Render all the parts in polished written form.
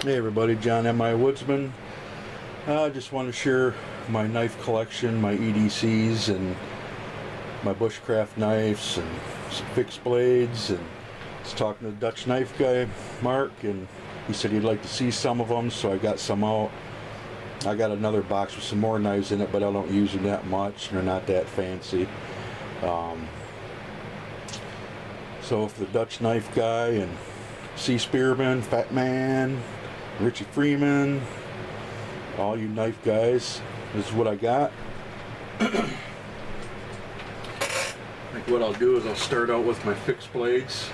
Hey everybody, John M.I. Woodsman. I just want to share my knife collection, my EDCs and my bushcraft knives and some fixed blades. And I was talking to the Dutch knife guy, Mark, and he said he'd like to see some of them, so I got some out. I got another box with some more knives in it, but I don't use them that much, and they're not that fancy. So if the Dutch Knife Guy and Spearman, Fat Man, Richie Freeman, all you knife guys, this is what I got. I think what I'll do is I'll start out with my fixed blades.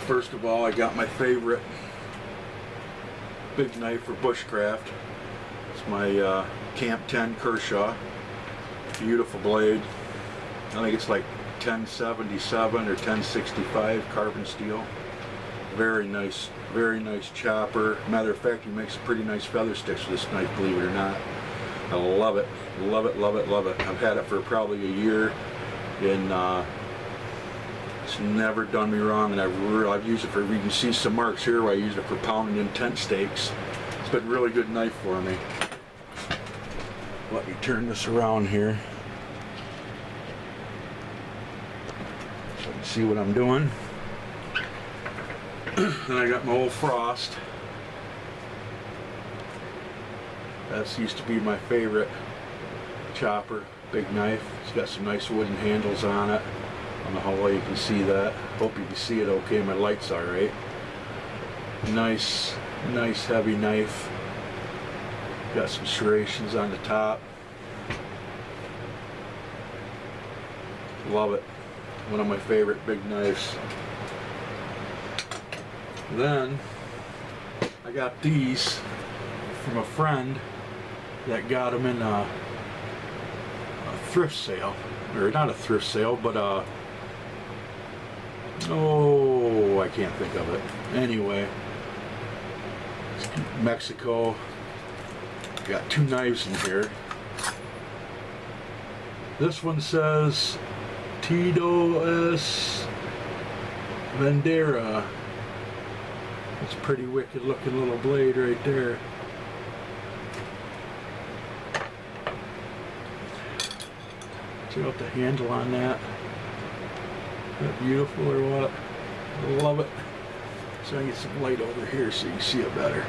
First of all, I got my favorite big knife for bushcraft. It's my Camp 10 Kershaw. Beautiful blade. I think it's like 1077 or 1065 carbon steel. Very nice chopper. Matter of fact, he makes pretty nice feather sticks with this knife, believe it or not. I love it, love it, love it, love it. I've had it for probably a year, and it's never done me wrong. And I've used it for, you can see some marks here where I used it for pounding in tent stakes. It's been a really good knife for me. Let me turn this around here so you can see what I'm doing. Then I got my old Frost. That used to be my favorite chopper, big knife. It's got some nice wooden handles on it. I don't know how well you can see that. Hope you can see it okay. My light's alright. Nice heavy knife. Got some serrations on the top. Love it. One of my favorite big knives. Then I got these from a friend that got them in a thrift sale, or not a thrift sale, but oh, I can't think of it. Anyway, Mexico. Got two knives in here. This one says Tito S. Bandera. It's a pretty wicked looking little blade right there. Check out the handle on that. Isn't that beautiful or what? I love it. So I get some light over here so you can see it better.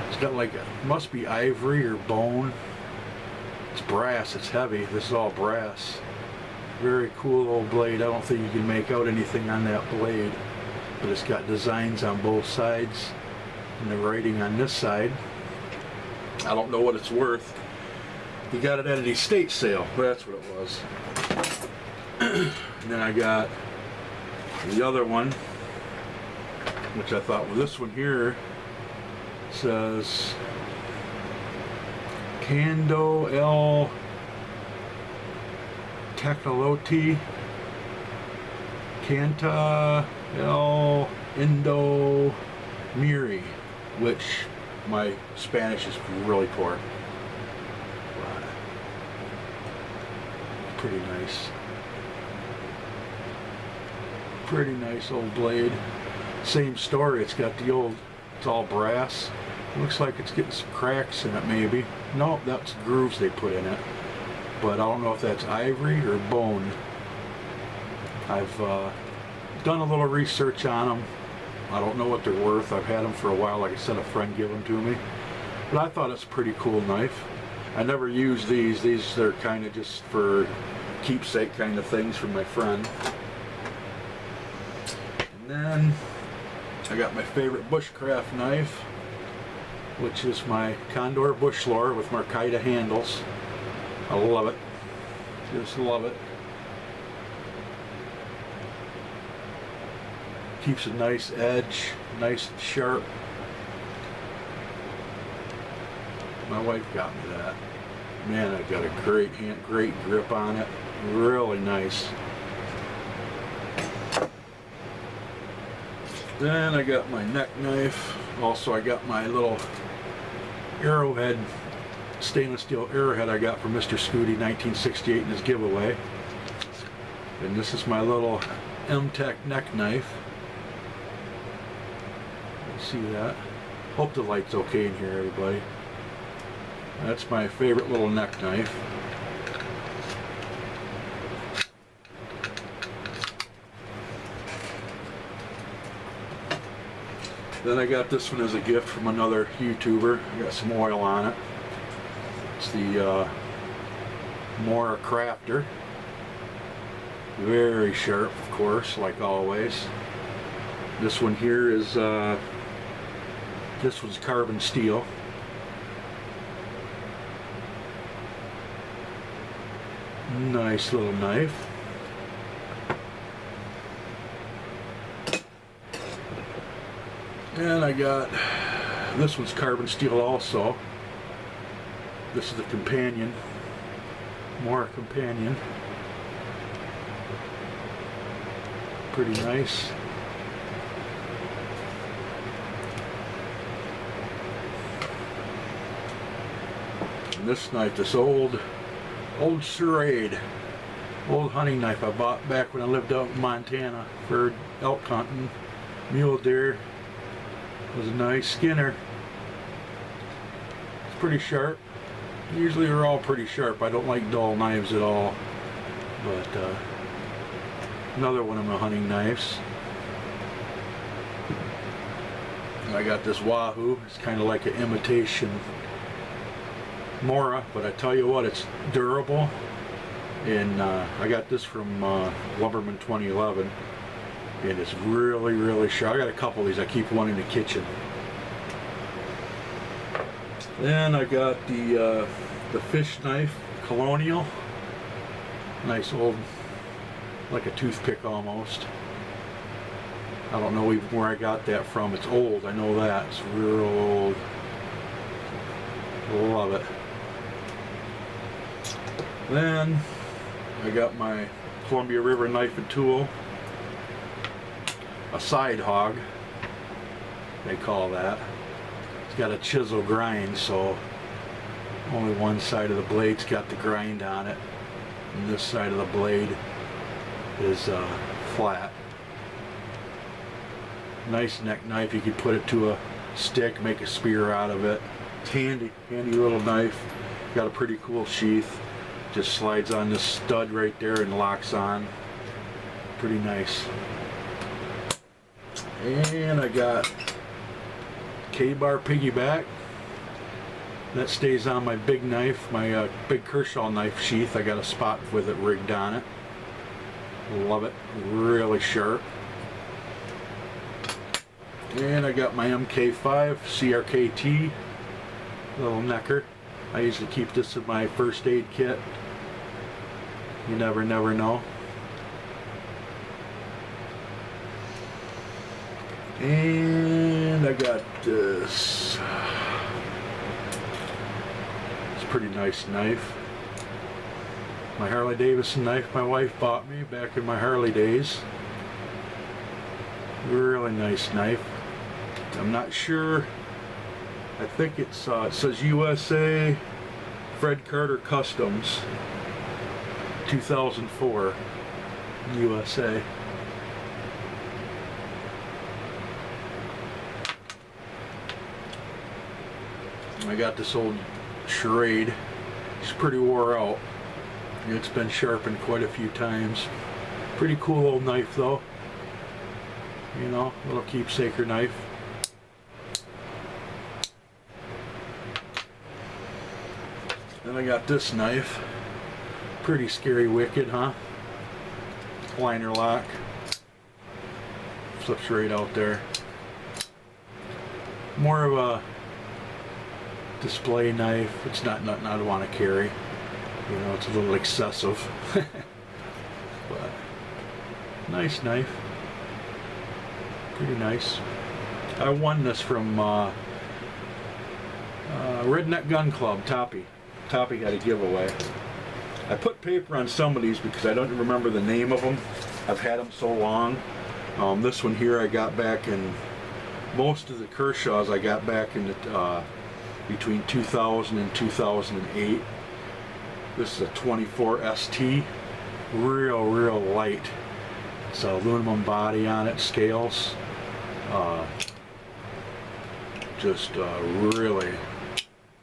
It's got like a, must be ivory or bone. It's brass, it's heavy. This is all brass. Very cool old blade. I don't think you can make out anything on that blade, but it's got designs on both sides and the writing on this side. I don't know what it's worth. We got it at an estate sale, but that's what it was. And then I got the other one, which I thought, well, this one here says Cando El Tecnoloti Canta El Indo Miri, which my Spanish is really poor. Pretty nice. Pretty nice old blade. Same story, it's got the old, it's all brass. Looks like it's getting some cracks in it maybe. No, that's grooves they put in it. But I don't know if that's ivory or bone. I've done a little research on them. I don't know what they're worth. I've had them for a while. Like I said, a friend gave them to me. But I thought it's a pretty cool knife. I never use these. They're kind of just for keepsake kind of things from my friend. And then I got my favorite bushcraft knife, which is my Condor Bush Lore with Markita handles. I love it. Just love it. Keeps a nice edge, nice and sharp. My wife got me that. Man, I got a great grip on it. Really nice. Then I got my neck knife. Also, I got my little arrowhead, stainless steel arrowhead I got from Mr. Scooty 1968 in his giveaway. And this is my little M-Tech neck knife. See that? Hope the light's okay in here, everybody. That's my favorite little neck knife. Then I got this one as a gift from another YouTuber. I got some oil on it. It's the Mora Crafter. Very sharp, of course, like always. This one here is, this one's carbon steel. Nice little knife. And I got, this one's carbon steel also. This is the companion, Mora companion. Pretty nice. And this knife, this old serrade, old hunting knife I bought back when I lived out in Montana for elk hunting, mule deer. It was a nice skinner. It's pretty sharp. Usually they're all pretty sharp. I don't like dull knives at all. But another one of my hunting knives. I got this Wahoo. It's kind of like an imitation Mora, but I tell you what, it's durable. And I got this from Lumberman 2011. And it's really, really sharp. I got a couple of these. I keep one in the kitchen. Then I got the fish knife, Colonial. Nice old, like a toothpick almost. I don't know even where I got that from. It's old, I know that. It's real old. Love it. Then I got my Columbia River knife and tool. A side hog, they call that. It's got a chisel grind, so only one side of the blade's got the grind on it, and this side of the blade is flat. Nice neck knife. You could put it to a stick, make a spear out of it. It's handy little knife. Got a pretty cool sheath. Just slides on this stud right there and locks on. Pretty nice. And I got K-bar piggyback. That stays on my big knife, my big Kershaw knife sheath. I got a spot with it rigged on it. Love it. Really sharp. And I got my MK5 CRKT little necker. I usually keep this in my first aid kit. You never know. And I got this. It's a pretty nice knife. My Harley Davidson knife my wife bought me back in my Harley days. Really nice knife. I'm not sure. I think it says USA Fred Carter Customs 2004 USA. I got this old charade. It's pretty wore out. It's been sharpened quite a few times. Pretty cool old knife though. You know, little keepsaker knife. Then I got this knife. Pretty scary wicked, huh? Liner lock. Flips right out there. More of a display knife. It's not nothing I'd want to carry. You know, it's a little excessive. But nice knife. Pretty nice. I won this from Redneck Gun Club, Toppy. Toppy had a giveaway. I put paper on some of these because I don't remember the name of them. I've had them so long. This one here I got back in, most of the Kershaws I got back in the, between 2000 and 2008. This is a 24 ST. Real light. It's an aluminum body on it, scales. just really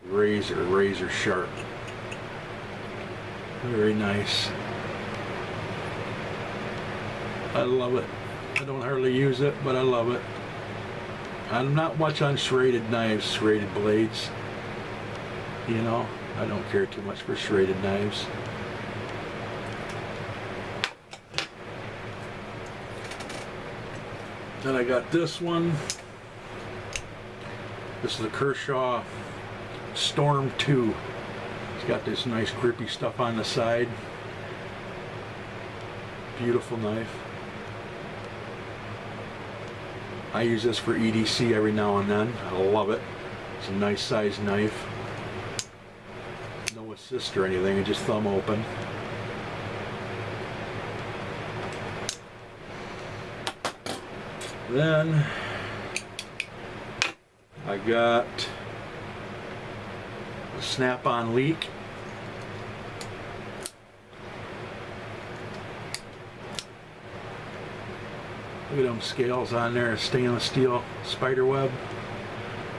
razor sharp. Very nice. I love it. I don't hardly use it, but I love it. I'm not much on serrated knives, serrated blades. You know, I don't care too much for serrated knives. Then I got this one. This is a Kershaw Storm 2. It's got this nice grippy stuff on the side. Beautiful knife. I use this for EDC every now and then. I love it. It's a nice sized knife. No assist or anything, it's just thumb open. Then I got a snap-on leak. Look at them scales on there, stainless steel spider web.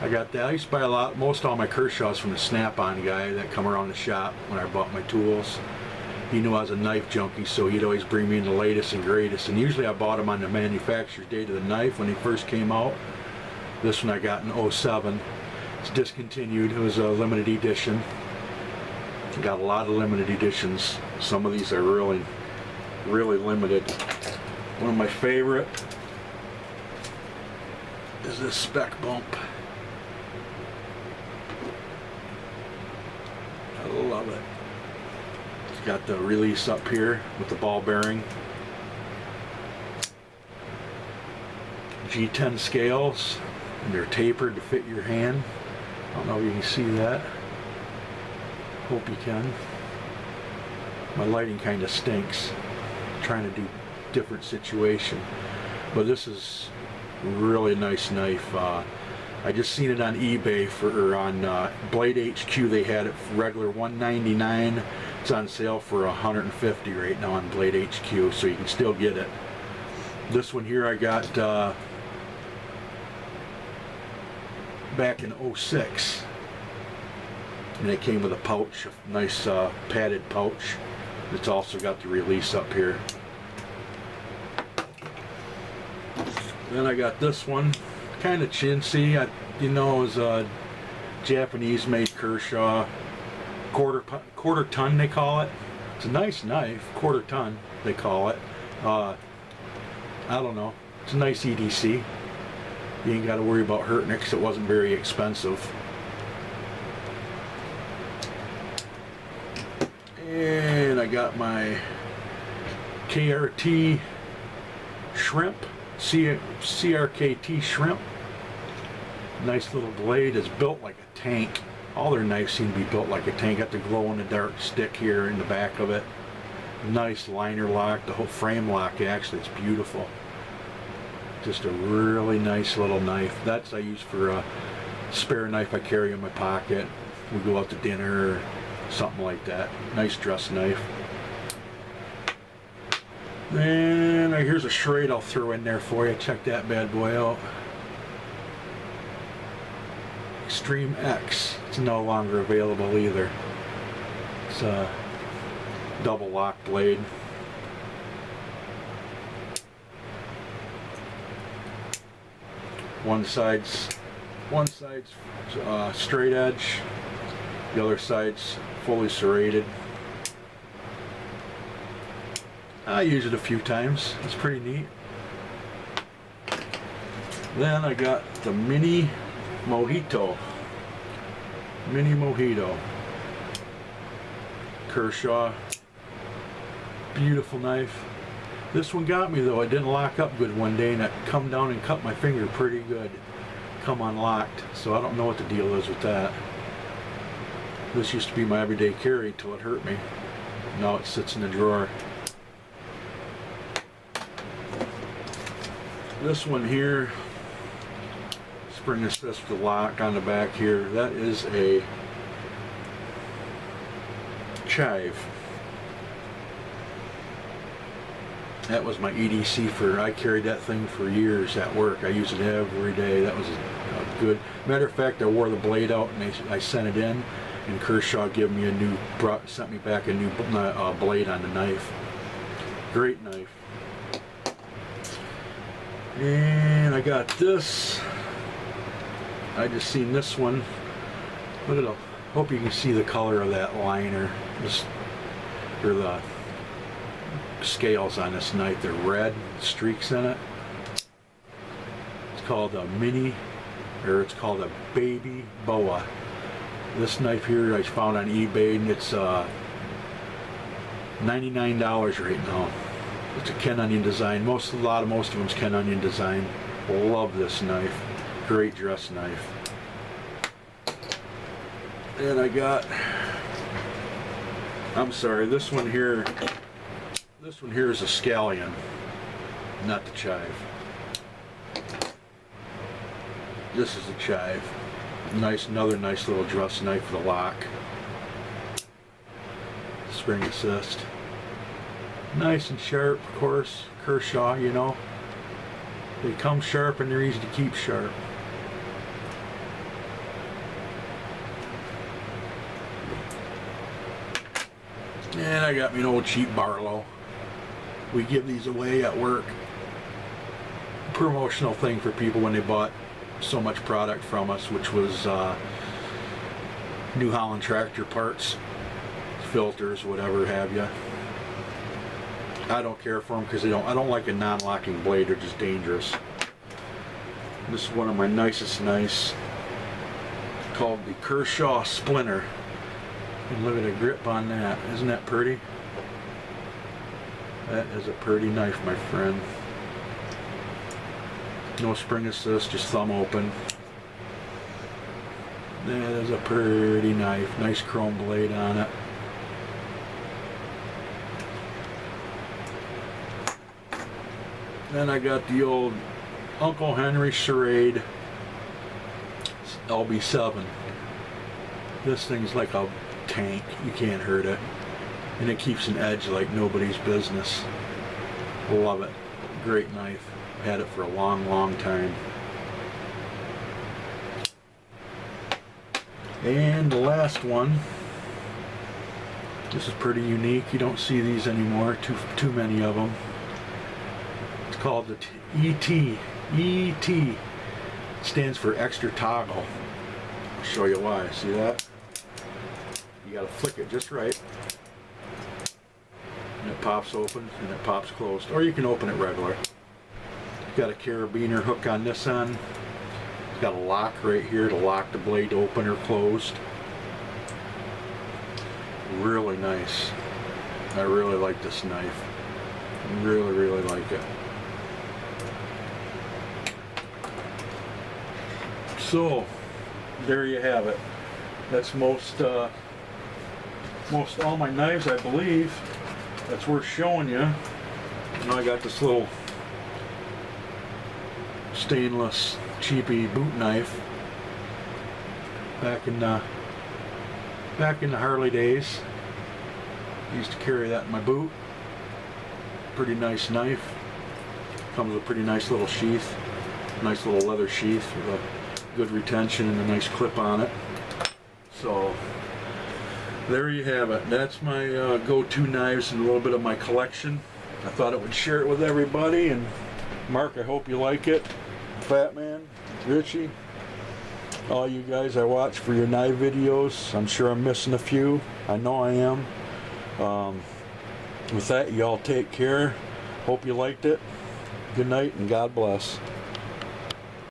I got that. I used to buy most all my Kershaws from the Snap-on guy that come around the shop when I bought my tools. He knew I was a knife junkie, so he'd always bring me in the latest and greatest. And usually I bought them on the manufacturer's date of the knife when he first came out. This one I got in 07. It's discontinued. It was a limited edition. Got a lot of limited editions. Some of these are really limited. One of my favorite is this spec bump. I love it. It's got the release up here with the ball bearing. G10 scales, and they're tapered to fit your hand. I don't know if you can see that. Hope you can. My lighting kind of stinks. I'm trying to do different situation, but this is really a nice knife. I just seen it on eBay or on Blade HQ. They had it for regular $199. It's on sale for $150 right now on Blade HQ, so you can still get it. This one here I got back in 06, and it came with a pouch, a nice padded pouch. It's also got the release up here. Then I got this one, kind of chintzy. You know, it was a Japanese-made Kershaw, quarter ton they call it. It's a nice knife, quarter ton they call it. I don't know. It's a nice EDC. You ain't got to worry about hurting it because it wasn't very expensive. And I got my KRT shrimp. CRKT shrimp. Nice little blade. It's built like a tank. All their knives seem to be built like a tank. Got the glow in the dark stick here in the back of it. Nice liner lock. The whole frame lock actually, it's beautiful. Just a really nice little knife. That's I use for a spare knife I carry in my pocket. We go out to dinner or something like that. Nice dress knife. And here's a Schrade I'll throw in there for you. Check that bad boy out. Extreme X. It's no longer available either. It's a double lock blade. One side's straight edge. The other side's fully serrated. I use it a few times. It's pretty neat. Then I got the Mini Mojito. Mini Mojito. Kershaw. Beautiful knife. This one got me though. It didn't lock up good one day and it come down and cut my finger pretty good. Come unlocked. So I don't know what the deal is with that. This used to be my everyday carry till it hurt me. Now it sits in the drawer. This one here, spring assist with the lock on the back here, that is a chive. That was my EDC I carried that thing for years at work. I use it every day. That was a good. Matter of fact, I wore the blade out and I sent it in, and Kershaw gave me sent me back a new blade on the knife. Great knife. And I got this. I just seen this one. Hope you can see the color of that liner. Or the scales on this knife. They're red, streaks in it. It's called a it's called a baby boa. This knife here I found on eBay, and it's $99 right now. It's a Ken Onion design. Most of them's Ken Onion design. Love this knife. Great dress knife. And I got, I'm sorry, this one here is a scallion, not the chive. This is a chive. Another nice little dress knife for the lock. Spring assist. Nice and sharp, of course. Kershaw, you know. They come sharp and they're easy to keep sharp. And I got me an old cheap Barlow. We give these away at work. Promotional thing for people when they bought so much product from us, which was New Holland tractor parts, filters, whatever have you. I don't care for them because I don't like a non-locking blade. They're just dangerous. This is one of my nicest knives, called the Kershaw Splinter. And look at the grip on that. Isn't that pretty? That is a pretty knife, my friend. No spring assist, just thumb open. That is a pretty knife. Nice chrome blade on it. Then I got the old Uncle Henry Charade LB7. This thing's like a tank. You can't hurt it. And it keeps an edge like nobody's business. Love it. Great knife. Had it for a long, long time. And the last one. This is pretty unique. You don't see these anymore. Too many of them. It's called the ET. ET. It stands for extra toggle. I'll show you why. See that? You gotta flick it just right. And it pops open and it pops closed. Or you can open it regular. Got a carabiner hook on this end. It's got a lock right here to lock the blade open or closed. Really nice. I really like this knife. Really, really like it. So, there you have it. That's most all my knives, I believe. That's worth showing you. Now I got this little stainless cheapy boot knife back in the Harley days. I used to carry that in my boot. Pretty nice knife. Comes with a pretty nice little sheath, nice little leather sheath with a good retention and a nice clip on it. So there you have it. That's my go-to knives and a little bit of my collection. I thought I would share it with everybody. And Mark, I hope you like it. Fat Man, Richie, all you guys I watch for your knife videos. I'm sure I'm missing a few. I know I am. With that, y'all take care. Hope you liked it. Good night and God bless.